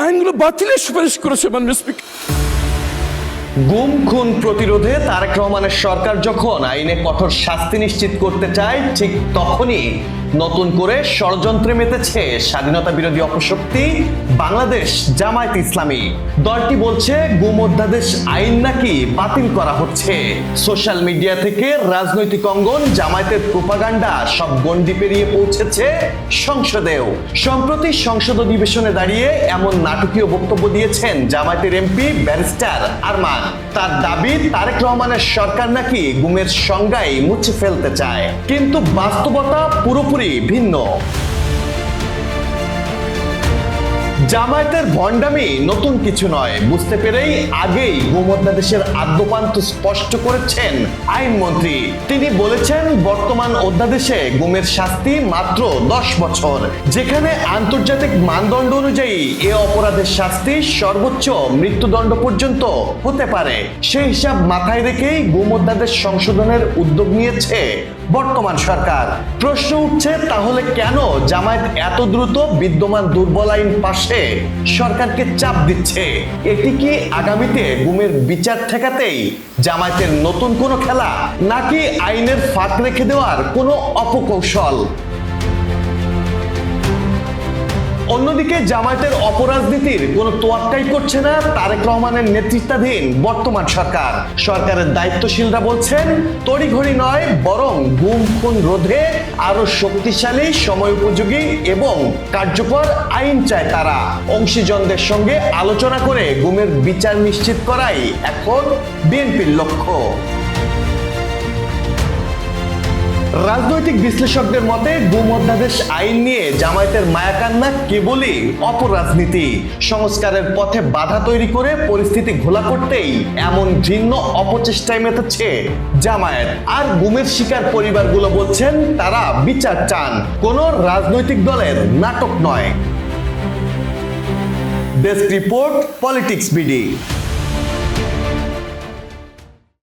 আইনগুলো বাতিলের সুপারিশ করেছে মাননীয় স্পিকার। গুম খুন প্রতিরোধে তারেক রহমানের সরকার যখন আইনে কঠোর শাস্তি নিশ্চিত করতে চায়, ঠিক তখনই নতুন করে ষড়যন্ত্রে মেতেছে স্বাধীনতা বিরোধী অপশক্তি বাংলাদেশ জামায়াত ইসলামী। দলটি বলছে গুম অধ্যাদেশ আইন নাকি বাতিল করা হচ্ছে। সোশ্যাল মিডিয়া থেকে রাজনৈতিক অঙ্গন, জামায়াতের প্রোপাগান্ডা সব গণ্ডি পেরিয়ে পৌঁছেছে সংসদেও। সম্প্রতি সংসদ অধিবেশনে দাঁড়িয়ে এমন নাটকীয় বক্তব্য দিয়েছেন জামায়াতের এমপি ব্যারিস্টার আরমান। তার দাবি, তারেক রহমানের সরকার নাকি গুমের সংজ্ঞাই মুছে ফেলতে চায়, কিন্তু বাস্তবতা পুরোপুরি ভিন্ন। জামায়াতের ভণ্ডামি নতুন কিছু নয় বুঝতে পেরেই আগেই গুম অধ্যাদেশের আদ্যপান্ত স্পষ্ট করেছেন আইনমন্ত্রী। তিনি বলেছেন, বর্তমান অধ্যাদেশে গুমের শাস্তি মাত্র 10 বছর, যেখানে আন্তর্জাতিক মানদণ্ড অনুযায়ী এ অপরাধের শাস্তি সর্বোচ্চ মৃত্যুদণ্ড পর্যন্ত হতে পারে। সেই হিসাব মাথায় রেখেই গুম অধ্যাদেশ সংশোধনের উদ্যোগ নিয়েছে বর্তমান সরকার। প্রশ্ন উঠছে, তাহলে কেন জামায়াত এত দ্রুত বিদ্যমান দুর্বল আইন পাশে সরকারকে চাপ দিচ্ছে? এটি কি আগামীতে গুমের বিচার ঠেকাতেই জামায়াতের নতুন কোনো খেলা, নাকি আইনের ফাঁক রেখে দেওয়ার কোনো অপকৌশল? অন্যদিকে জামায়াতের অপরাজনীতির কোনো তোয়াক্কাই করছে না তারেক রহমানের নেতৃত্বাধীন বর্তমান সরকার। সরকারের দায়িত্বশীলরা বলছেন, তড়িঘড়ি নয়, বরং গুম খুন রোধে আরো শক্তিশালী, সময় উপযোগী এবং কার্যকর আইন চায় তারা। অংশীজনদের সঙ্গে আলোচনা করে গুমের বিচার নিশ্চিত করাই এখন বিএনপির লক্ষ্য। রাজনৈতিক বিশ্লেষকদের মতে, গুম অধ্যাদেশ আইন নিয়ে জামায়াতের মায়াকান্না কেবলই অপরাজনীতি। সংস্কারের পথে বাধা তৈরি করে পরিস্থিতি ঘোলা করতেই এমন ঘৃণ্য অপচেষ্টায় মেতেছে জামায়াত। আর গুমের শিকার পরিবারগুলো বলছেন, তারা বিচার চান, কোনো রাজনৈতিক দলের নাটক নয়। Desk report, politics BD.